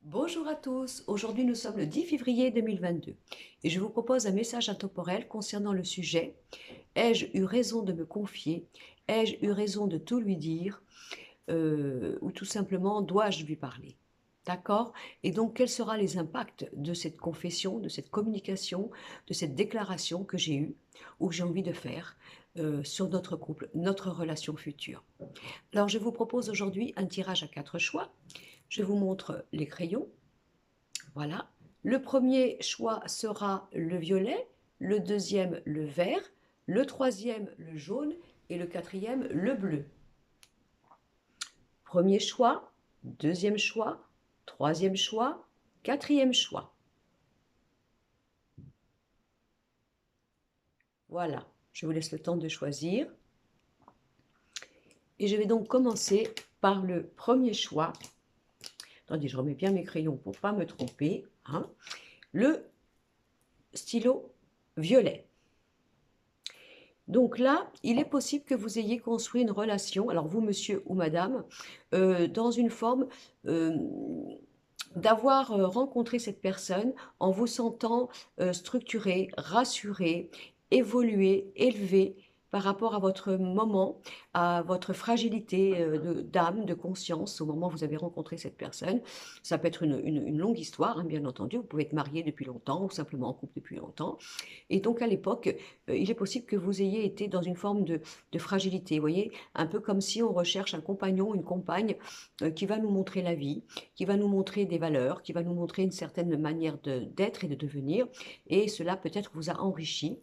Bonjour à tous, aujourd'hui nous sommes le 10 février 2022 et je vous propose un message intemporel concernant le sujet ai-je eu raison de me confier? Ai-je eu raison de tout lui dire? Ou tout simplement dois-je lui parler? D'accord? Et donc quels seront les impacts de cette confession, de cette communication, de cette déclaration que j'ai eue ou que j'ai envie de faire sur notre couple, notre relation future? Alors je vous propose aujourd'hui un tirage à 4 choix. Je vous montre les crayons. Voilà. Le premier choix sera le violet, le deuxième le vert, le troisième le jaune et le quatrième le bleu. Premier choix, deuxième choix, troisième choix, quatrième choix. Voilà, je vous laisse le temps de choisir. Et je vais donc commencer par le premier choix. Attendez, je remets bien mes crayons pour ne pas me tromper, hein. Le stylo violet. Donc là, il est possible que vous ayez construit une relation, alors vous, monsieur ou madame, dans une forme d'avoir rencontré cette personne en vous sentant structuré, rassuré, évolué, élevé par rapport à votre moment, à votre fragilité d'âme, de conscience au moment où vous avez rencontré cette personne. Ça peut être une longue histoire, hein, bien entendu. Vous pouvez être marié depuis longtemps ou simplement en couple depuis longtemps. Et donc à l'époque, il est possible que vous ayez été dans une forme de fragilité, vous voyez, un peu comme si on recherche un compagnon, une compagne qui va nous montrer la vie, qui va nous montrer des valeurs, qui va nous montrer une certaine manière d'être et de devenir, et cela peut-être vous a enrichi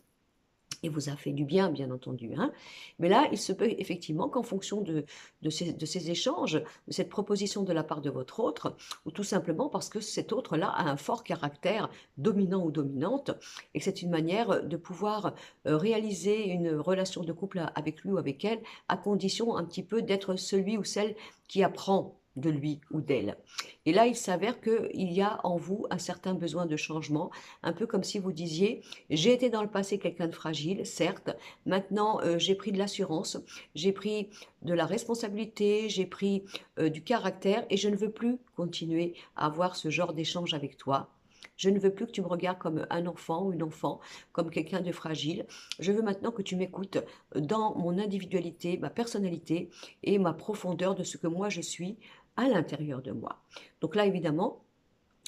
et vous a fait du bien, bien entendu, hein. Mais là, il se peut effectivement qu'en fonction de ces échanges, de cette proposition de la part de votre autre, ou tout simplement parce que cet autre-là a un fort caractère dominant ou dominante, et que c'est une manière de pouvoir réaliser une relation de couple avec lui ou avec elle, à condition un petit peu d'être celui ou celle qui apprend de lui ou d'elle. Et là, il s'avère qu'il y a en vous un certain besoin de changement, un peu comme si vous disiez j'ai été dans le passé quelqu'un de fragile, certes. Maintenant, j'ai pris de l'assurance, j'ai pris de la responsabilité, j'ai pris du caractère et je ne veux plus continuer à avoir ce genre d'échange avec toi. Je ne veux plus que tu me regardes comme un enfant ou une enfant, comme quelqu'un de fragile. Je veux maintenant que tu m'écoutes dans mon individualité, ma personnalité et ma profondeur de ce que moi je suis à l'intérieur de moi. Donc là, évidemment,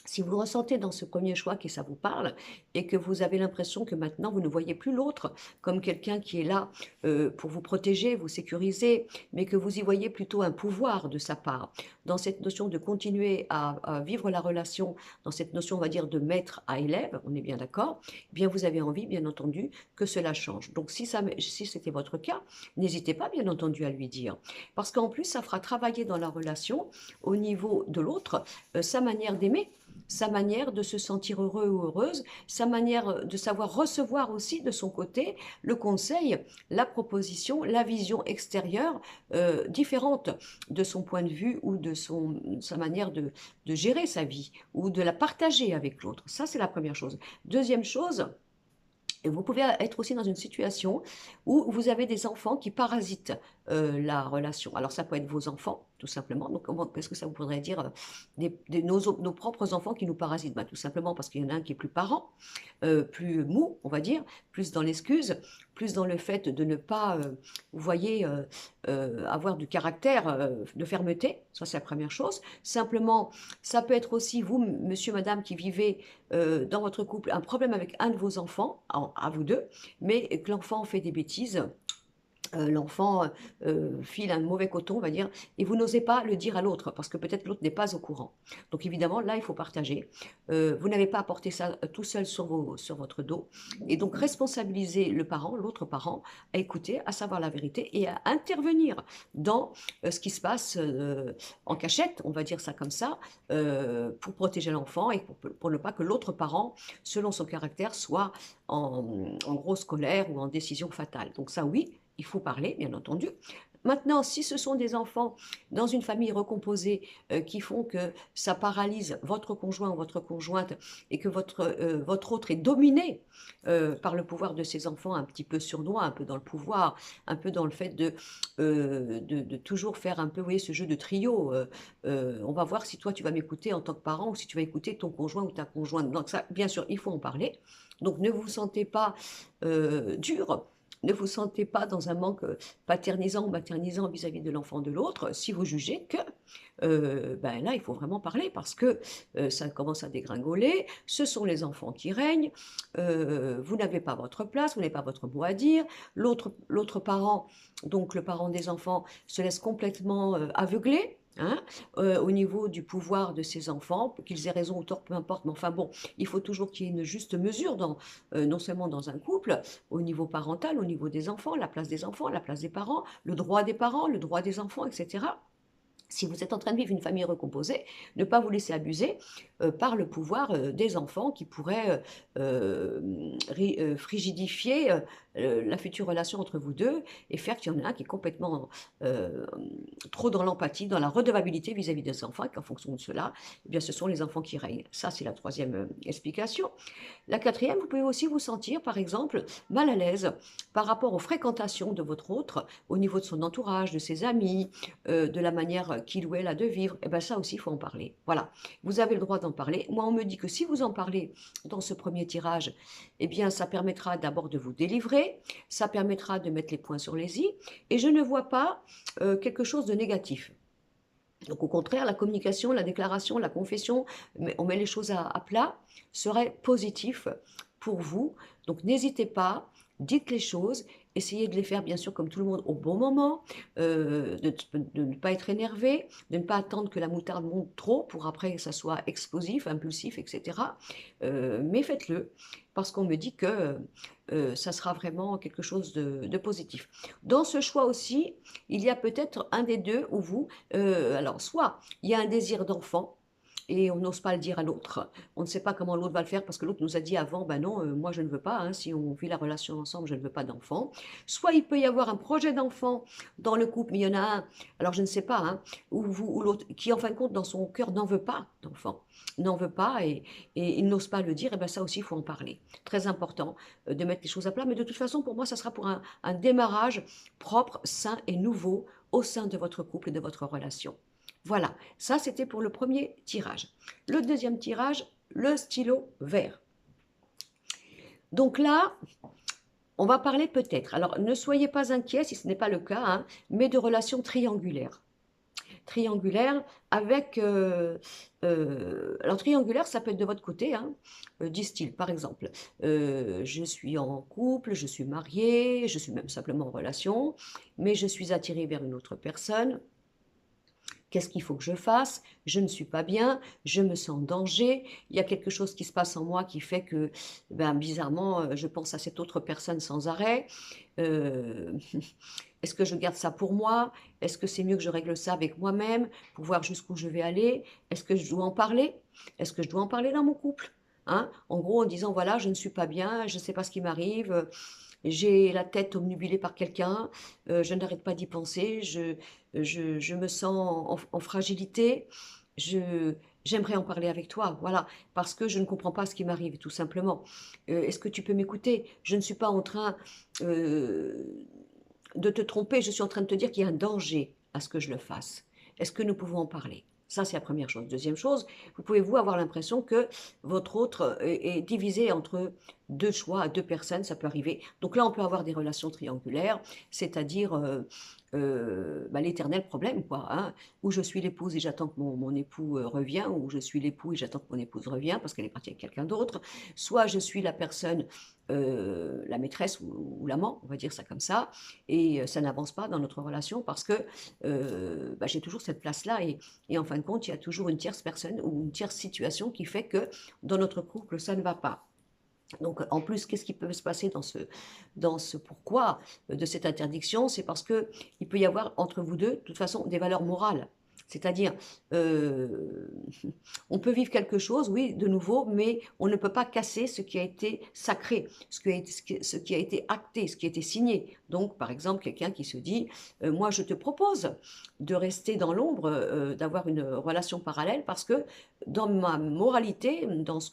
si vous le ressentez dans ce premier choix que ça vous parle et que vous avez l'impression que maintenant vous ne voyez plus l'autre comme quelqu'un qui est là pour vous protéger, vous sécuriser, mais que vous y voyez plutôt un pouvoir de sa part, dans cette notion de continuer à vivre la relation, dans cette notion, on va dire, de maître à élève, on est bien d'accord, eh bien vous avez envie, bien entendu, que cela change. Donc si c'était votre cas, n'hésitez pas, bien entendu, à lui dire. Parce qu'en plus, ça fera travailler dans la relation, au niveau de l'autre, sa manière d'aimer, sa manière de se sentir heureux ou heureuse, sa manière de savoir recevoir aussi de son côté le conseil, la proposition, la vision extérieure différente de son point de vue ou de sa manière de gérer sa vie ou de la partager avec l'autre. Ça, c'est la première chose. Deuxième chose, et vous pouvez être aussi dans une situation où vous avez des enfants qui parasitent la relation. Alors ça peut être vos enfants, tout simplement. Donc qu'est-ce que ça vous voudrait dire nos propres enfants qui nous parasitent? Tout simplement parce qu'il y en a un qui est plus parent, plus mou, on va dire, plus dans l'excuse, plus dans le fait de ne pas, vous voyez, avoir du caractère, de fermeté. Ça, c'est la première chose. Simplement, ça peut être aussi vous, monsieur, madame, qui vivez dans votre couple un problème avec un de vos enfants, à vous deux, mais que l'enfant fait des bêtises, l'enfant file un mauvais coton, on va dire, et vous n'osez pas le dire à l'autre, parce que peut-être l'autre n'est pas au courant. Donc évidemment, là, il faut partager. Vous n'avez pas à porter ça tout seul sur votre dos. Et donc responsabiliser le parent, l'autre parent, à écouter, à savoir la vérité et à intervenir dans ce qui se passe en cachette, on va dire ça comme ça, pour protéger l'enfant et pour ne pas que l'autre parent, selon son caractère, soit en grosse colère ou en décision fatale. Donc ça, oui, il faut parler, bien entendu. Maintenant, si ce sont des enfants dans une famille recomposée qui font que ça paralyse votre conjoint ou votre conjointe et que votre autre est dominé par le pouvoir de ces enfants un petit peu sournois, un peu dans le pouvoir, un peu dans le fait de toujours faire un peu, vous voyez, ce jeu de trio. On va voir si toi tu vas m'écouter en tant que parent ou si tu vas écouter ton conjoint ou ta conjointe. Donc ça, bien sûr, il faut en parler. Donc ne vous sentez pas dur. Ne vous sentez pas dans un manque paternisant ou maternisant vis-à-vis de l'enfant de l'autre si vous jugez que ben là, il faut vraiment parler parce que ça commence à dégringoler, ce sont les enfants qui règnent, vous n'avez pas votre place, vous n'avez pas votre mot à dire, l'autre parent, donc le parent des enfants, se laisse complètement aveugler. Hein, au niveau du pouvoir de ses enfants, qu'ils aient raison ou tort, peu importe, mais enfin bon, il faut toujours qu'il y ait une juste mesure non seulement dans un couple, au niveau parental, au niveau des enfants, la place des parents, le droit des parents, le droit des enfants, etc. Si vous êtes en train de vivre une famille recomposée, ne pas vous laisser abuser par le pouvoir des enfants qui pourraient frigidifier la future relation entre vous deux et faire qu'il y en a un qui est complètement trop dans l'empathie, dans la redevabilité vis-à-vis des enfants et qu'en fonction de cela, eh bien, ce sont les enfants qui règnent. Ça, c'est la troisième explication. La quatrième, vous pouvez aussi vous sentir, par exemple, mal à l'aise par rapport aux fréquentations de votre autre, au niveau de son entourage, de ses amis, de la manière qu'il ou elle a de vivre. Et bien ça aussi, il faut en parler. Voilà, vous avez le droit d'en parler. Moi, on me dit que si vous en parlez dans ce premier tirage, eh bien, ça permettra d'abord de vous délivrer, ça permettra de mettre les points sur les i, et je ne vois pas quelque chose de négatif. Donc au contraire, la communication, la déclaration, la confession, on met les choses à plat, serait positif pour vous. Donc n'hésitez pas, dites les choses, essayez de les faire bien sûr comme tout le monde au bon moment, de ne pas être énervé, de ne pas attendre que la moutarde monte trop pour après que ça soit explosif, impulsif, etc. Mais faites-le parce qu'on me dit que ça sera vraiment quelque chose de positif. Dans ce choix aussi, il y a peut-être un des deux ou vous, alors soit il y a un désir d'enfant, et on n'ose pas le dire à l'autre. On ne sait pas comment l'autre va le faire parce que l'autre nous a dit avant, ben non, moi je ne veux pas, hein, si on vit la relation ensemble, je ne veux pas d'enfant. Soit il peut y avoir un projet d'enfant dans le couple, mais il y en a un, alors je ne sais pas, hein, ou l'autre, qui en fin de compte dans son cœur n'en veut pas d'enfant, n'en veut pas et il n'ose pas le dire, et ben ça aussi il faut en parler. Très important de mettre les choses à plat, mais de toute façon pour moi ça sera pour un démarrage propre, sain et nouveau au sein de votre couple et de votre relation. Voilà, ça c'était pour le premier tirage. Le deuxième tirage, le stylo vert. Donc là, on va parler peut-être, alors ne soyez pas inquiets si ce n'est pas le cas, hein, mais de relations triangulaires. Triangulaire avec... alors triangulaire, ça peut être de votre côté, hein, disent-ils, par exemple. Je suis en couple, je suis mariée, je suis même simplement en relation, mais je suis attirée vers une autre personne. Qu'est-ce qu'il faut que je fasse? Je ne suis pas bien, je me sens en danger, il y a quelque chose qui se passe en moi qui fait que, ben, bizarrement, je pense à cette autre personne sans arrêt. Euh, Est-ce que je garde ça pour moi? Est-ce que c'est mieux que je règle ça avec moi-même pour voir jusqu'où je vais aller? Est-ce que je dois en parler? Est-ce que je dois en parler dans mon couple? Hein? En gros, en disant, voilà, je ne suis pas bien, je ne sais pas ce qui m'arrive, j'ai la tête obnubilée par quelqu'un, je n'arrête pas d'y penser, je me sens en fragilité, j'aimerais en parler avec toi, voilà, parce que je ne comprends pas ce qui m'arrive, tout simplement. Est-ce que tu peux m'écouter? Je ne suis pas en train de te tromper, je suis en train de te dire qu'il y a un danger à ce que je le fasse. Est-ce que nous pouvons en parler? Ça, c'est la première chose. Deuxième chose, vous pouvez-vous avoir l'impression que votre autre est divisé entre deux choix, deux personnes, ça peut arriver. Donc là, on peut avoir des relations triangulaires, c'est-à-dire bah, l'éternel problème, quoi. Hein, où je suis l'épouse et j'attends que mon époux revienne, ou je suis l'époux et j'attends que mon épouse revienne parce qu'elle est partie avec quelqu'un d'autre. Soit je suis la personne, la maîtresse ou l'amant, on va dire ça comme ça, et ça n'avance pas dans notre relation parce que bah, j'ai toujours cette place-là et en fin de compte, il y a toujours une tierce personne ou une tierce situation qui fait que dans notre couple, ça ne va pas. Donc, en plus, qu'est-ce qui peut se passer dans ce pourquoi de cette interdiction? C'est parce qu'il peut y avoir entre vous deux, de toute façon, des valeurs morales. C'est-à-dire, On peut vivre quelque chose, oui, de nouveau, mais on ne peut pas casser ce qui a été sacré, ce qui a été acté, ce qui a été signé. Donc, par exemple, quelqu'un qui se dit, moi, je te propose de rester dans l'ombre, d'avoir une relation parallèle, parce que dans ma moralité, dans ce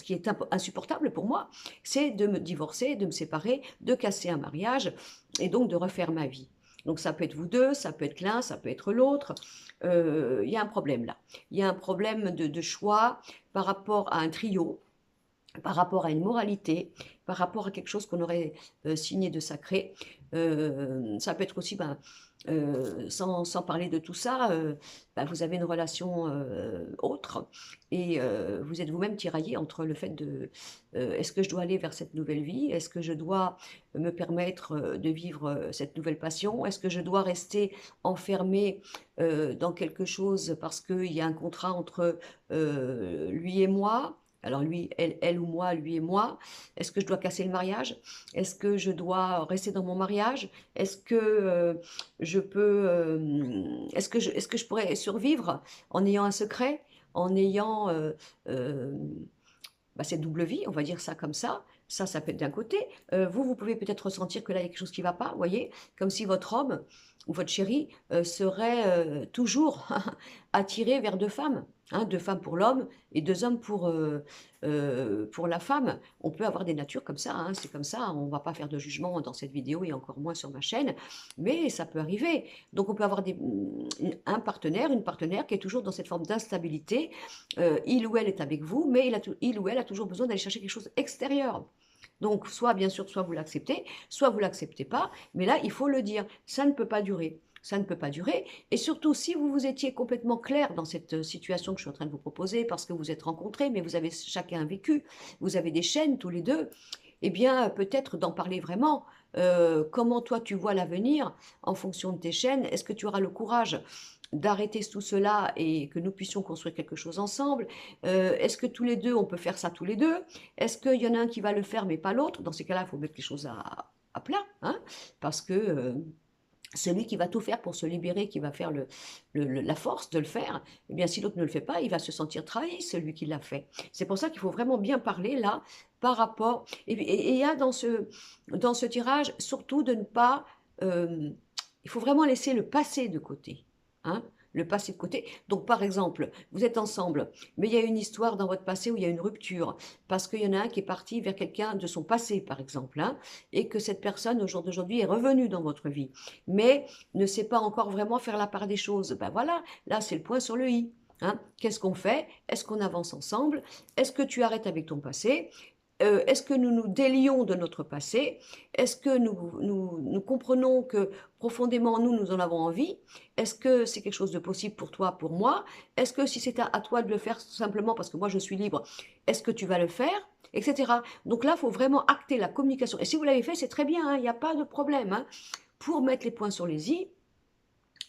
qui est insupportable pour moi, c'est de me divorcer, de me séparer, de casser un mariage, et donc de refaire ma vie. Donc ça peut être vous deux, ça peut être l'un, ça peut être l'autre. Il y a un problème là. Il y a un problème de choix par rapport à un trio, par rapport à une moralité, par rapport à quelque chose qu'on aurait signé de sacré. Ça peut être aussi, ben, sans parler de tout ça, ben, vous avez une relation autre et vous êtes vous-même tiraillé entre le fait de est-ce que je dois aller vers cette nouvelle vie, est-ce que je dois me permettre de vivre cette nouvelle passion, est-ce que je dois rester enfermé dans quelque chose parce qu'il y a un contrat entre lui et moi. Alors lui, elle ou moi, lui et moi. Est-ce que je dois casser le mariage? Est-ce que je dois rester dans mon mariage? Est-ce que je peux, est-ce que je pourrais survivre en ayant un secret, en ayant euh, bah, cette double vie, on va dire ça comme ça. Ça peut être d'un côté. Vous pouvez peut-être ressentir que là, il y a quelque chose qui ne va pas, vous voyez, comme si votre homme ou votre chéri serait toujours attiré vers deux femmes. Hein, deux femmes pour l'homme et deux hommes pour la femme. On peut avoir des natures comme ça, hein, c'est comme ça, on ne va pas faire de jugement dans cette vidéo et encore moins sur ma chaîne, mais ça peut arriver. Donc on peut avoir un partenaire, une partenaire qui est toujours dans cette forme d'instabilité. Il ou elle est avec vous, mais il ou elle a toujours besoin d'aller chercher quelque chose extérieur. Donc, soit bien sûr, soit vous l'acceptez pas, mais là, il faut le dire, ça ne peut pas durer. Ça ne peut pas durer. Et surtout, si vous vous étiez complètement clair dans cette situation que je suis en train de vous proposer, parce que vous êtes rencontrés, mais vous avez chacun vécu, vous avez des chaînes tous les deux, eh bien, peut-être d'en parler vraiment. Comment toi, tu vois l'avenir en fonction de tes chaînes? Est-ce que tu auras le courage d'arrêter tout cela et que nous puissions construire quelque chose ensemble? Est-ce que tous les deux, on peut faire ça tous les deux? Est-ce qu'il y en a un qui va le faire mais pas l'autre? Dans ces cas-là, il faut mettre les choses à plat, hein, parce que celui qui va tout faire pour se libérer, qui va faire la force de le faire, eh bien, si l'autre ne le fait pas, il va se sentir trahi, celui qui l'a fait. C'est pour ça qu'il faut vraiment bien parler là par rapport. Et il y a dans ce tirage, surtout de ne pas. Il faut vraiment laisser le passé de côté. Hein, le passé de côté. Donc, par exemple, vous êtes ensemble, mais il y a une histoire dans votre passé où il y a une rupture, parce qu'il y en a un qui est parti vers quelqu'un de son passé, par exemple, hein, et que cette personne, au jour d'aujourd'hui, est revenue dans votre vie, mais ne sait pas encore vraiment faire la part des choses. Ben voilà, là, c'est le point sur le i. Hein. Qu'est-ce qu'on fait? Est-ce qu'on avance ensemble? Est-ce que tu arrêtes avec ton passé? Est-ce que nous nous délions de notre passé? Est-ce que nous comprenons que profondément, nous en avons envie? Est-ce que c'est quelque chose de possible pour toi, pour moi? Est-ce que si c'est à toi de le faire tout simplement parce que moi je suis libre, est-ce que tu vas le faire? Etc. Donc là, il faut vraiment acter la communication. Et si vous l'avez fait, c'est très bien, hein, il n'y a pas de problème. Hein, pour mettre les points sur les i.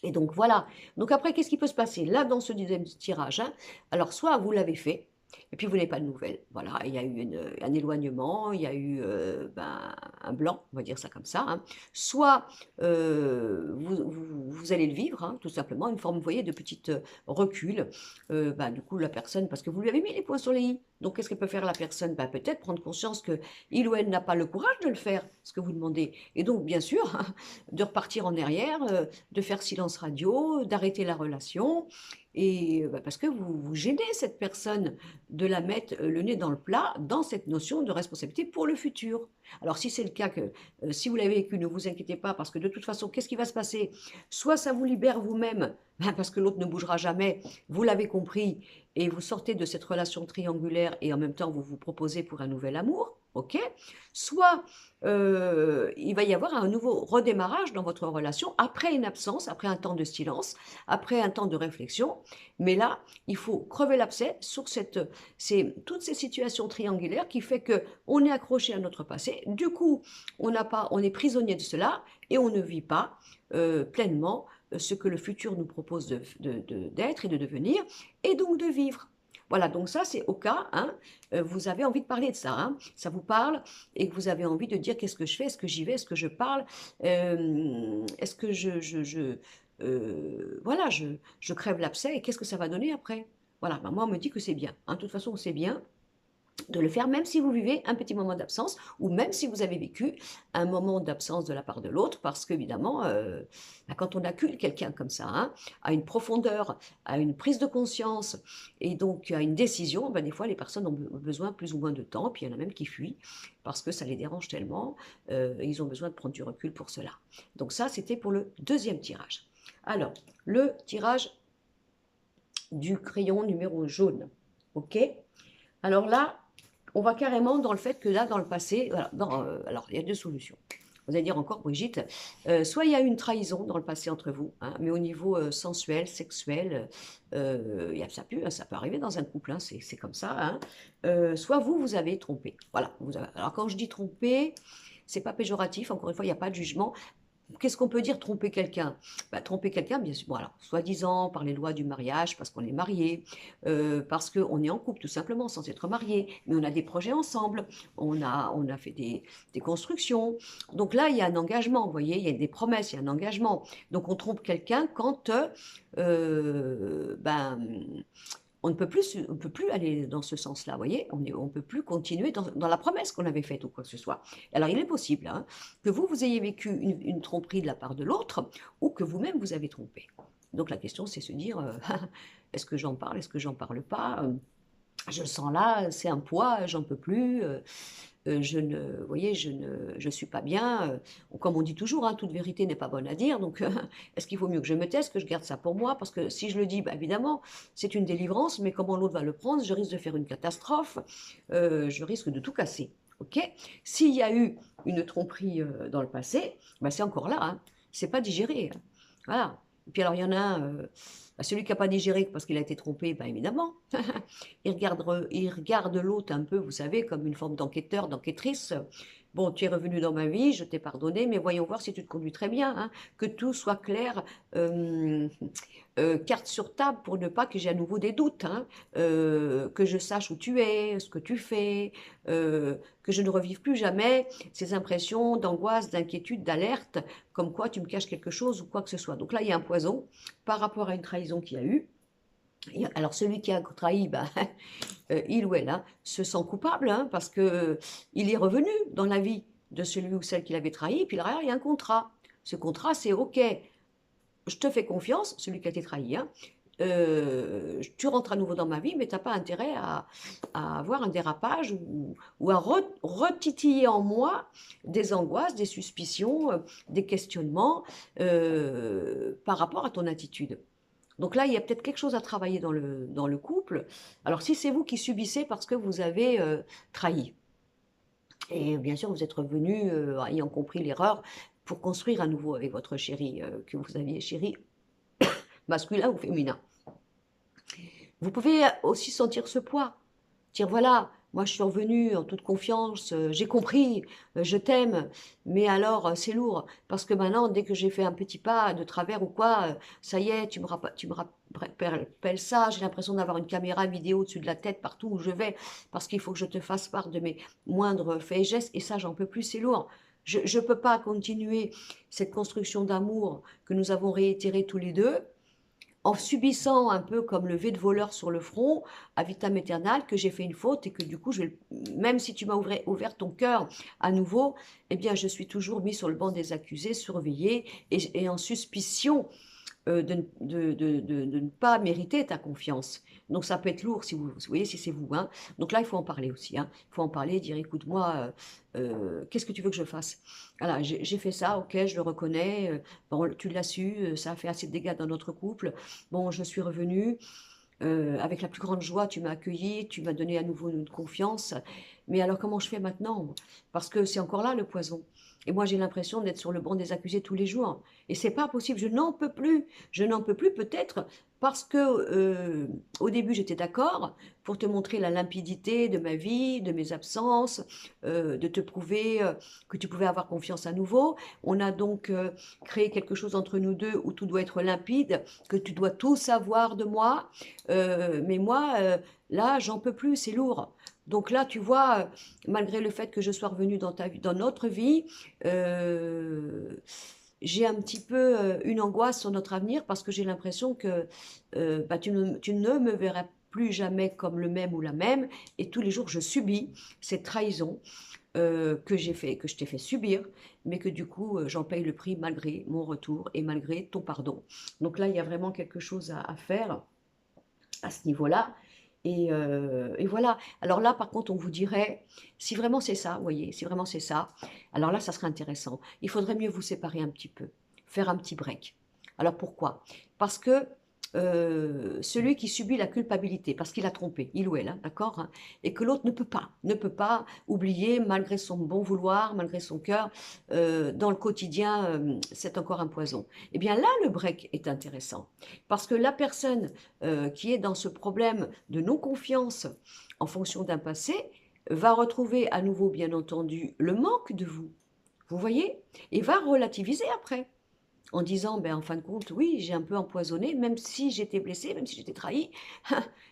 Et donc voilà. Donc après, qu'est-ce qui peut se passer là dans ce deuxième tirage? Hein, alors, soit vous l'avez fait, et puis vous n'avez pas de nouvelles. Voilà, il y a eu un éloignement, il y a eu un blanc, on va dire ça comme ça. Hein. Soit vous allez le vivre, hein, tout simplement, une forme, vous voyez, de petite recul. Du coup, la personne, parce que vous lui avez mis les points sur les i. Donc, qu'est-ce que peut faire la personne? Peut-être prendre conscience qu'il ou elle n'a pas le courage de le faire, ce que vous demandez. Et donc, bien sûr, de repartir en arrière, de faire silence radio, d'arrêter la relation. Et parce que vous gênez cette personne de la mettre le nez dans le plat dans cette notion de responsabilité pour le futur. Alors si c'est le cas que si vous l'avez vécu, ne vous inquiétez pas parce que de toute façon, qu'est-ce qui va se passer? Soit ça vous libère vous-même, parce que l'autre ne bougera jamais, vous l'avez compris, et vous sortez de cette relation triangulaire et en même temps vous vous proposez pour un nouvel amour, ok? Soit il va y avoir un nouveau redémarrage dans votre relation après une absence, après un temps de silence, après un temps de réflexion. Mais là, il faut crever l'abcès sur toutes ces situations triangulaires qui fait que on est accroché à notre passé. Du coup, on est prisonnier de cela et on ne vit pas pleinement ce que le futur nous propose d'être et de devenir et donc de vivre. Voilà, donc ça c'est au cas, hein, vous avez envie de parler de ça, hein, ça vous parle et que vous avez envie de dire qu'est-ce que je fais, est-ce que j'y vais, est-ce que je parle, est-ce que voilà, je crève l'abcès et qu'est-ce que ça va donner après? Voilà, bah, moi, on me dit que c'est bien, hein. De toute façon, c'est bien de le faire, même si vous vivez un petit moment d'absence ou même si vous avez vécu un moment d'absence de la part de l'autre, parce qu'évidemment, bah, quand on accule quelqu'un comme ça, hein, à une profondeur, à une prise de conscience et donc à une décision, bah, des fois les personnes ont besoin plus ou moins de temps, puis il y en a même qui fuient parce que ça les dérange tellement, et ils ont besoin de prendre du recul pour cela. Donc ça, c'était pour le deuxième tirage. Alors, le tirage du crayon numéro jaune, ok? Alors là, on va carrément dans le fait que là, dans le passé, voilà, alors il y a deux solutions. Vous allez dire encore, Brigitte, soit il y a eu une trahison dans le passé entre vous, hein, mais au niveau sensuel, sexuel, ça peut arriver dans un couple, hein, c'est comme ça. Hein. Soit vous, vous avez trompé. Voilà. Alors quand je dis trompé, c'est pas péjoratif, encore une fois, il n'y a pas de jugement. Qu'est-ce qu'on peut dire tromper quelqu'un? Bah, tromper quelqu'un, bien sûr, voilà, soi-disant par les lois du mariage, parce qu'on est marié, parce qu'on est en couple tout simplement, sans être marié, mais on a des projets ensemble, on a fait des constructions. Donc là, il y a un engagement, vous voyez, il y a des promesses, il y a un engagement. Donc on trompe quelqu'un quand ben, on ne peut plus aller dans ce sens-là, vous voyez, on ne peut plus continuer dans la promesse qu'on avait faite ou quoi que ce soit. Alors il est possible hein, que vous ayez vécu une tromperie de la part de l'autre ou que vous-même vous avez trompé. Donc la question c'est se dire, est-ce que j'en parle, est-ce que j'en parle pas je le sens là, c'est un poids, j'en peux plus. Vous voyez, je suis pas bien. Comme on dit toujours, hein, toute vérité n'est pas bonne à dire. Donc, est-ce qu'il vaut mieux que je me taise, que je garde ça pour moi? Parce que si je le dis, bah, évidemment, c'est une délivrance, mais comment l'autre va le prendre? Je risque de faire une catastrophe. Je risque de tout casser. Ok? S'il y a eu une tromperie dans le passé, bah, c'est encore là. Hein. C'est pas digéré. Hein. Voilà. Et puis alors, il y en a un, bah, celui qui n'a pas digéré parce qu'il a été trompé, bah, évidemment. Il regarde l'autre un peu, vous savez, comme une forme d'enquêteur, d'enquêtrice. Bon, tu es revenu dans ma vie, je t'ai pardonné, mais voyons voir si tu te conduis très bien, hein, que tout soit clair, carte sur table pour ne pas que j'ai à nouveau des doutes, hein, que je sache où tu es, ce que tu fais, que je ne revive plus jamais ces impressions d'angoisse, d'inquiétude, d'alerte, comme quoi tu me caches quelque chose ou quoi que ce soit. Donc là, il y a un poison par rapport à une trahison qu'il y a eu. Alors celui qui a trahi, bah, il ou elle hein, se sent coupable hein, parce que il est revenu dans la vie de celui ou celle qui l'avait trahi. Puis derrière, il y a un contrat. Ce contrat, c'est OK, je te fais confiance, celui qui a été trahi. Hein, tu rentres à nouveau dans ma vie, mais tu n'as pas intérêt à avoir un dérapage ou à retitiller en moi des angoisses, des suspicions, des questionnements par rapport à ton attitude. Donc là, il y a peut-être quelque chose à travailler dans le couple. Alors si c'est vous qui subissez parce que vous avez trahi, et bien sûr vous êtes revenu ayant compris l'erreur pour construire à nouveau avec votre chéri, que vous aviez chéri masculin ou féminin. Vous pouvez aussi sentir ce poids. Dire voilà, moi je suis revenue en toute confiance, j'ai compris, je t'aime, mais alors c'est lourd, parce que maintenant, dès que j'ai fait un petit pas de travers ou quoi, ça y est, tu me rappelles ça, j'ai l'impression d'avoir une caméra vidéo au-dessus de la tête partout où je vais, parce qu'il faut que je te fasse part de mes moindres faits et gestes, et ça j'en peux plus, c'est lourd. Je ne peux pas continuer cette construction d'amour que nous avons réitérée tous les deux, en subissant un peu comme le V de voleur sur le front, à vitam aeternam, que j'ai fait une faute et que du coup, même si tu m'as ouvert ton cœur à nouveau, eh bien, je suis toujours mis sur le banc des accusés, surveillé et en suspicion de ne pas mériter ta confiance. Donc ça peut être lourd si vous voyez si c'est vous. Hein. Donc là, il faut en parler aussi. Hein. Il faut en parler, dire écoute-moi, qu'est-ce que tu veux que je fasse? Voilà, j'ai fait ça, ok, je le reconnais. Bon, tu l'as su, ça a fait assez de dégâts dans notre couple. Bon, je suis revenue. Avec la plus grande joie, tu m'as accueilli, tu m'as donné à nouveau une confiance. Mais alors, comment je fais maintenant? Parce que c'est encore là le poison. Et moi, j'ai l'impression d'être sur le banc des accusés tous les jours. Et c'est pas possible. Je n'en peux plus. Je n'en peux plus, peut-être parce que au début, j'étais d'accord pour te montrer la limpidité de ma vie, de mes absences, de te prouver que tu pouvais avoir confiance à nouveau. On a donc créé quelque chose entre nous deux où tout doit être limpide, que tu dois tout savoir de moi. Mais moi, là, j'en peux plus, c'est lourd. Donc là, tu vois, malgré le fait que je sois revenue dans notre vie, j'ai un petit peu une angoisse sur notre avenir parce que j'ai l'impression que bah, tu ne me verras plus jamais comme le même ou la même, et tous les jours je subis cette trahison que j'ai fait, que je t'ai fait subir, mais que du coup j'en paye le prix malgré mon retour et malgré ton pardon. Donc là, il y a vraiment quelque chose à faire à ce niveau-là. Et voilà. Alors là, par contre, on vous dirait, si vraiment c'est ça, vous voyez, si vraiment c'est ça, alors là, ça serait intéressant. Il faudrait mieux vous séparer un petit peu, faire un petit break. Alors pourquoi? Parce que celui qui subit la culpabilité, parce qu'il a trompé, il ou elle, hein, d'accord, hein, et que l'autre ne peut pas oublier, malgré son bon vouloir, malgré son cœur, dans le quotidien, c'est encore un poison. Eh bien là, le break est intéressant, parce que la personne qui est dans ce problème de non-confiance en fonction d'un passé, va retrouver à nouveau, bien entendu, le manque de vous. Vous voyez? Et va relativiser après, en disant, ben, en fin de compte, oui, j'ai un peu empoisonné, même si j'étais blessée, même si j'étais trahie,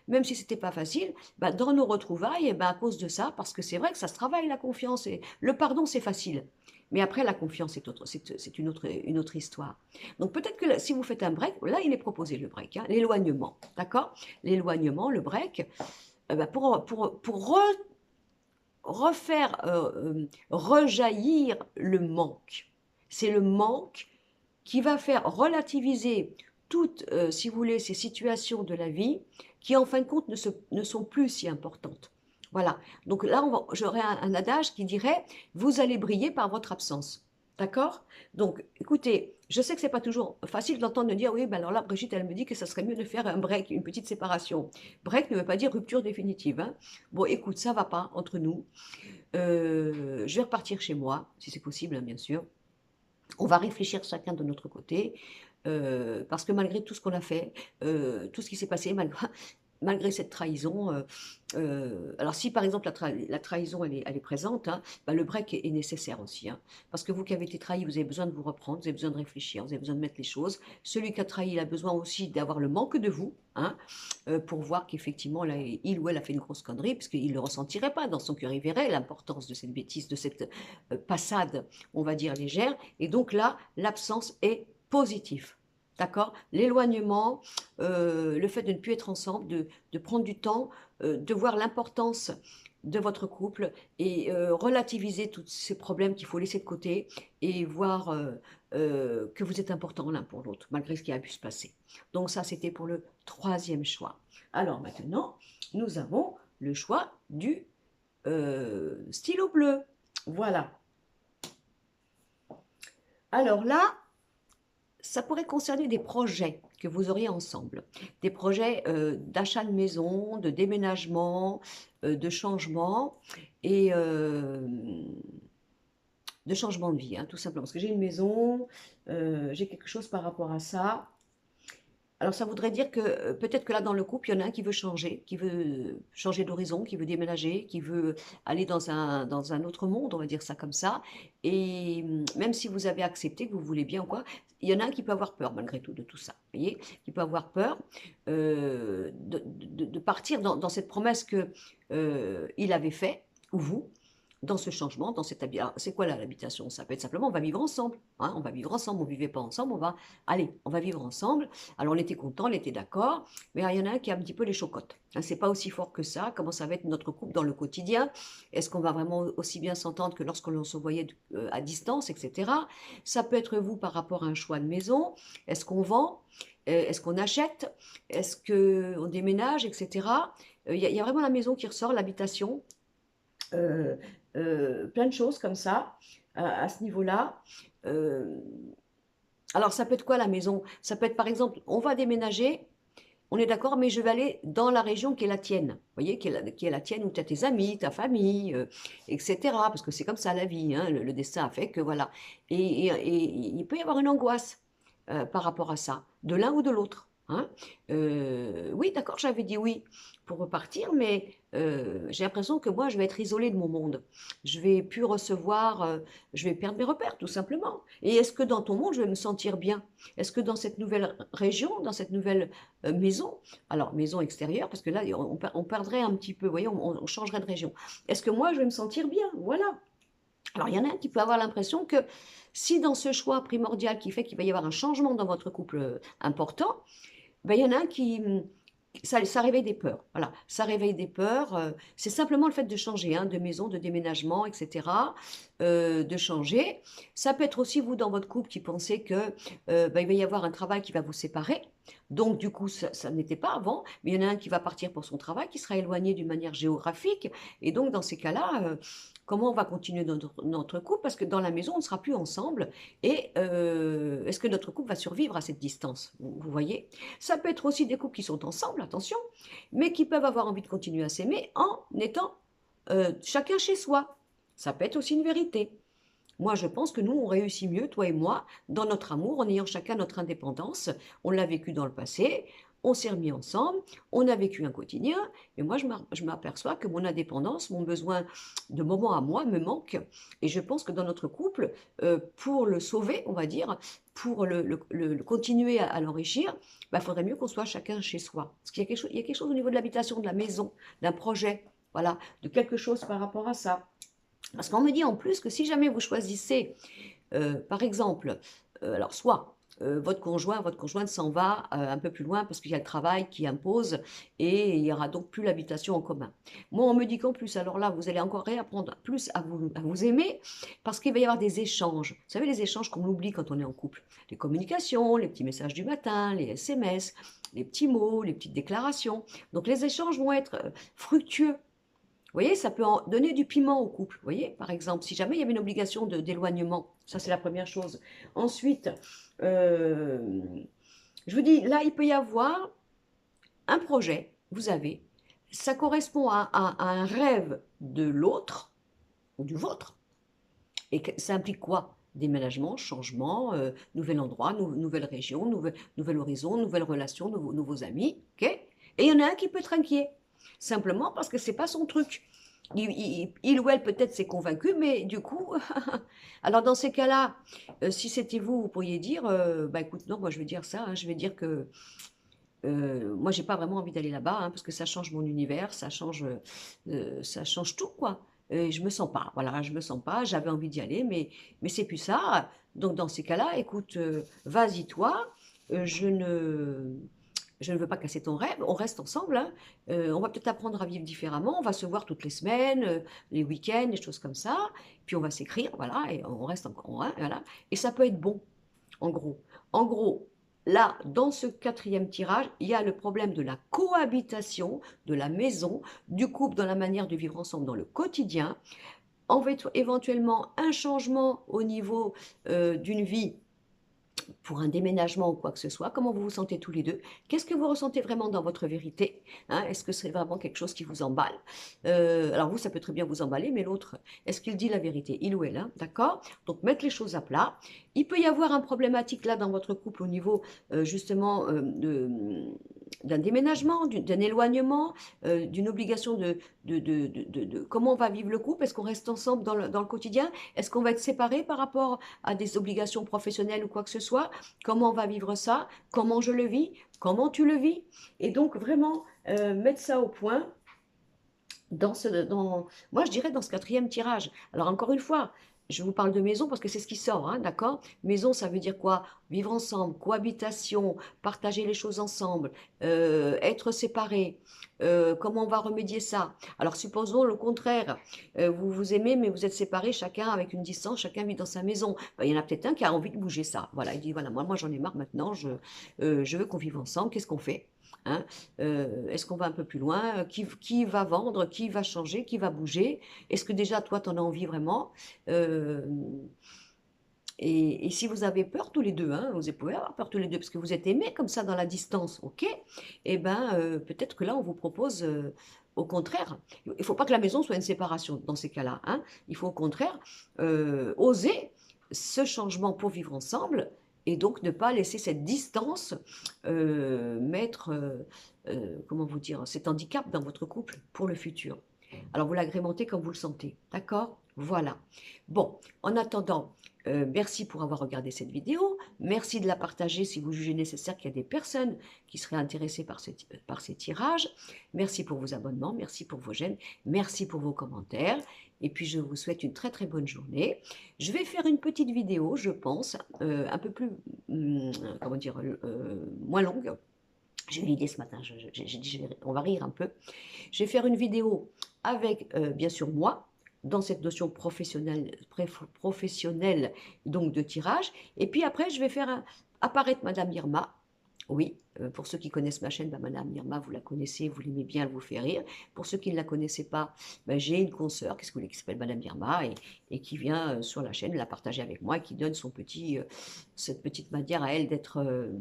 même si c'était pas facile, ben, dans nos retrouvailles, ben, à cause de ça, parce que c'est vrai que ça se travaille, la confiance, et le pardon, c'est facile. Mais après, la confiance, c'est une autre histoire. Donc peut-être que là, si vous faites un break, là, il est proposé le break, hein, l'éloignement, d'accord? L'éloignement, le break, ben, refaire rejaillir le manque. C'est le manque qui va faire relativiser toutes, si vous voulez, ces situations de la vie qui, en fin de compte, ne sont plus si importantes. Voilà. Donc là, j'aurais un adage qui dirait, vous allez briller par votre absence. D'accord? Donc, écoutez, je sais que c'est pas toujours facile d'entendre me dire, oui, ben alors là, Brigitte, elle me dit que ça serait mieux de faire un break, une petite séparation. Break ne veut pas dire rupture définitive, hein. Bon, écoute, ça va pas entre nous. Je vais repartir chez moi, si c'est possible, hein, bien sûr. On va réfléchir chacun de notre côté, parce que malgré tout ce qu'on a fait, tout ce qui s'est passé, malgré cette trahison, alors si par exemple la trahison elle est présente, hein, bah, le break est nécessaire aussi, hein, parce que vous qui avez été trahi, vous avez besoin de vous reprendre, vous avez besoin de réfléchir, vous avez besoin de mettre les choses. Celui qui a trahi, il a besoin aussi d'avoir le manque de vous, hein, pour voir qu'effectivement là, il ou elle a fait une grosse connerie, parce qu'il ne le ressentirait pas dans son cœur, il verrait l'importance de cette bêtise, de cette passade, on va dire légère, et donc là, l'absence est positive. D'accord? L'éloignement, le fait de ne plus être ensemble, de prendre du temps, de voir l'importance de votre couple et relativiser tous ces problèmes qu'il faut laisser de côté et voir que vous êtes importants l'un pour l'autre, malgré ce qui a pu se passer. Donc ça, c'était pour le troisième choix. Alors maintenant, nous avons le choix du stylo bleu. Voilà. Alors là, ça pourrait concerner des projets que vous auriez ensemble, des projets d'achat de maison, de déménagement, de changement et de changement de vie, hein, tout simplement. Parce que j'ai une maison, j'ai quelque chose par rapport à ça. Alors ça voudrait dire que peut-être que là dans le couple, il y en a un qui veut changer d'horizon, qui veut déménager, qui veut aller dans un autre monde, on va dire ça comme ça. Et même si vous avez accepté, que vous voulez bien ou quoi, il y en a un qui peut avoir peur malgré tout de tout ça. Vous voyez, qui peut avoir peur de partir dans cette promesse que il avait fait, ou vous, dans ce changement, dans cette habitation. C'est quoi là l'habitation? Ça peut être simplement, on va vivre ensemble. Hein, on va vivre ensemble, on ne vivait pas ensemble, on va vivre ensemble. Alors on était content, on était d'accord, mais il y en a un qui a un petit peu les chocottes. Hein, c'est pas aussi fort que ça. Comment ça va être notre couple dans le quotidien? Est-ce qu'on va vraiment aussi bien s'entendre que lorsqu'on se voyait à distance, etc. Ça peut être vous par rapport à un choix de maison. Est-ce qu'on vend? Est-ce qu'on achète? Est-ce qu'on déménage, etc. Il y a vraiment la maison qui ressort, l'habitation. Euh, plein de choses comme ça, à ce niveau-là. Euh, alors, ça peut être quoi la maison? Ça peut être par exemple, on va déménager, on est d'accord, mais je vais aller dans la région qui est la tienne. Vous voyez, qui est la tienne, où tu as tes amis, ta famille, etc. Parce que c'est comme ça la vie, hein, le destin a fait que voilà. Et il peut y avoir une angoisse par rapport à ça, de l'un ou de l'autre. Hein. Oui, d'accord, j'avais dit oui pour repartir, mais j'ai l'impression que moi, je vais être isolée de mon monde. Je vais plus recevoir, je vais perdre mes repères, tout simplement. Et est-ce que dans ton monde, je vais me sentir bien? Est-ce que dans cette nouvelle région, dans cette nouvelle maison, alors maison extérieure, parce que là, on perdrait un petit peu, vous voyez, on changerait de région. Est-ce que moi, je vais me sentir bien? Voilà. Alors, il y en a un qui peut avoir l'impression que si dans ce choix primordial qui fait qu'il va y avoir un changement dans votre couple important, ben, il y en a un qui, ça réveille des peurs. Voilà, ça réveille des peurs. C'est simplement le fait de changer, hein, de maison, de déménagement, etc. De changer. Ça peut être aussi vous dans votre couple qui pensez que ben, il va y avoir un travail qui va vous séparer. Donc du coup, ça n'était pas avant, mais il y en a un qui va partir pour son travail, qui sera éloigné d'une manière géographique. Et donc dans ces cas-là, comment on va continuer notre couple? Parce que dans la maison, on ne sera plus ensemble. Et est-ce que notre couple va survivre à cette distance? Vous voyez? Ça peut être aussi des couples qui sont ensemble, attention, mais qui peuvent avoir envie de continuer à s'aimer en étant chacun chez soi. Ça peut être aussi une vérité. Moi, je pense que nous, on réussit mieux, toi et moi, dans notre amour, en ayant chacun notre indépendance. On l'a vécu dans le passé, on s'est remis ensemble, on a vécu un quotidien, mais moi, je m'aperçois que mon indépendance, mon besoin de moment à moi me manque. Et je pense que dans notre couple, pour le sauver, on va dire, pour le continuer à l'enrichir, il faudrait mieux qu'on soit chacun chez soi. Parce qu'il y a il y a quelque chose au niveau de l'habitation, de la maison, d'un projet, voilà, de quelque chose par rapport à ça. Parce qu'on me dit en plus que si jamais vous choisissez, par exemple, alors soit votre conjoint, votre conjointe s'en va un peu plus loin parce qu'il y a le travail qui impose et il n'y aura donc plus l'habitation en commun. Moi, on me dit qu'en plus, alors là, vous allez encore réapprendre plus à vous aimer parce qu'il va y avoir des échanges. Vous savez, les échanges qu'on oublie quand on est en couple. Les communications, les petits messages du matin, les SMS, les petits mots, les petites déclarations. Donc les échanges vont être fructueux. Vous voyez, ça peut en donner du piment au couple. Vous voyez, par exemple, si jamais il y avait une obligation d'éloignement, ça c'est la première chose. Ensuite, euh, je vous dis, là, il peut y avoir un projet, vous avez, ça correspond à un rêve de l'autre ou du vôtre. Et ça implique quoi? Déménagement, changement, nouvel endroit, nouvelle région, nouvel horizon, nouvelles relations, nouveaux amis. Ok. Et il y en a un qui peut être inquiet, simplement parce que c'est pas son truc. Il ou elle peut-être s'est convaincu, mais du coup, alors dans ces cas-là, si c'était vous, vous pourriez dire, bah écoute, non, moi je vais dire ça, hein, je vais dire que moi j'ai pas vraiment envie d'aller là-bas, hein, parce que ça change mon univers, ça change tout, quoi. Et je me sens pas, voilà, je me sens pas, j'avais envie d'y aller, mais c'est plus ça. Donc dans ces cas-là, écoute, vas-y toi, je ne, je ne veux pas casser ton rêve, on reste ensemble, hein. On va peut-être apprendre à vivre différemment, on va se voir toutes les semaines, les week-ends, des choses comme ça, puis on va s'écrire, voilà, et on reste encore, hein, voilà. Et ça peut être bon, en gros. En gros, là, dans ce quatrième tirage, il y a le problème de la cohabitation, de la maison, du couple dans la manière de vivre ensemble dans le quotidien, éventuellement un changement au niveau d'une vie pour un déménagement ou quoi que ce soit, comment vous vous sentez tous les deux, qu'est-ce que vous ressentez vraiment dans votre vérité, hein, est-ce que c'est vraiment quelque chose qui vous emballe, alors vous, ça peut très bien vous emballer, mais l'autre, est-ce qu'il dit la vérité, il ou elle, hein, d'accord? Donc mettre les choses à plat. Il peut y avoir un problématique là dans votre couple au niveau justement d'un déménagement, d'un éloignement, d'une obligation de comment on va vivre le couple, est-ce qu'on reste ensemble dans le quotidien, est-ce qu'on va être séparés par rapport à des obligations professionnelles ou quoi que ce soit, comment on va vivre ça, comment je le vis, comment tu le vis, et donc vraiment mettre ça au point moi je dirais dans ce quatrième tirage. Alors encore une fois, je vous parle de maison parce que c'est ce qui sort, hein, d'accord? Maison, ça veut dire quoi? Vivre ensemble, cohabitation, partager les choses ensemble, être séparés. Comment on va remédier ça? Alors supposons le contraire, vous vous aimez mais vous êtes séparés, chacun avec une distance, chacun vit dans sa maison. Ben, il y en a peut-être un qui a envie de bouger ça. Voilà, il dit voilà, moi j'en ai marre maintenant, je veux qu'on vive ensemble, qu'est-ce qu'on fait? Hein, est-ce qu'on va un peu plus loin? Qui va vendre? Qui va changer? Qui va bouger? Est-ce que déjà toi, tu en as envie vraiment? Euh, et si vous avez peur tous les deux, hein, vous pouvez avoir peur tous les deux, parce que vous êtes aimés comme ça dans la distance, ok? Eh bien, peut-être que là, on vous propose, au contraire, il ne faut pas que la maison soit une séparation dans ces cas-là, hein. Il faut au contraire oser ce changement pour vivre ensemble et donc ne pas laisser cette distance mettre, comment vous dire, cet handicap dans votre couple pour le futur. Alors, vous l'agrémentez comme vous le sentez, d'accord? Voilà. Bon, en attendant, merci pour avoir regardé cette vidéo. Merci de la partager si vous jugez nécessaire qu'il y a des personnes qui seraient intéressées par ces tirages. Merci pour vos abonnements, merci pour vos j'aime, merci pour vos commentaires. Et puis, je vous souhaite une très très bonne journée. Je vais faire une petite vidéo, je pense, un peu plus, comment dire, moins longue. J'ai eu l'idée ce matin, j'ai dit on va rire un peu. Je vais faire une vidéo avec, bien sûr, moi, dans cette notion professionnelle donc de tirage. Et puis après, je vais faire apparaître Madame Irma. Oui, pour ceux qui connaissent ma chaîne, bah, Madame Irma, vous la connaissez, vous l'aimez bien, elle vous fait rire. Pour ceux qui ne la connaissaient pas, bah, j'ai une consoeur, qu'est-ce que vous voulez, qui s'appelle Madame Irma, et qui vient sur la chaîne la partager avec moi, et qui donne cette petite manière à elle d'être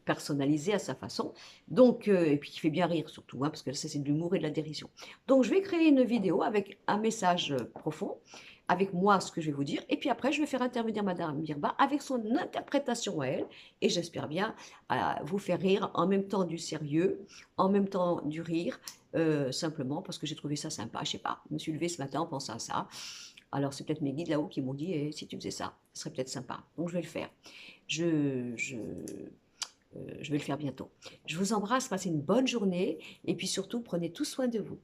personnalisée à sa façon. Donc, et puis qui fait bien rire surtout, hein, parce que ça c'est de l'humour et de la dérision. Donc je vais créer une vidéo avec un message profond, avec moi ce que je vais vous dire, et puis après je vais faire intervenir Madame Mirba avec son interprétation à elle, et j'espère bien vous faire rire en même temps du sérieux, en même temps du rire, simplement parce que j'ai trouvé ça sympa, je sais pas, je me suis levée ce matin en pensant à ça. Alors c'est peut-être mes guides là-haut qui m'ont dit, eh, si tu faisais ça, ce serait peut-être sympa, donc je vais le faire. Je, je, je vais le faire bientôt. Je vous embrasse, passez une bonne journée et puis surtout, prenez tout soin de vous.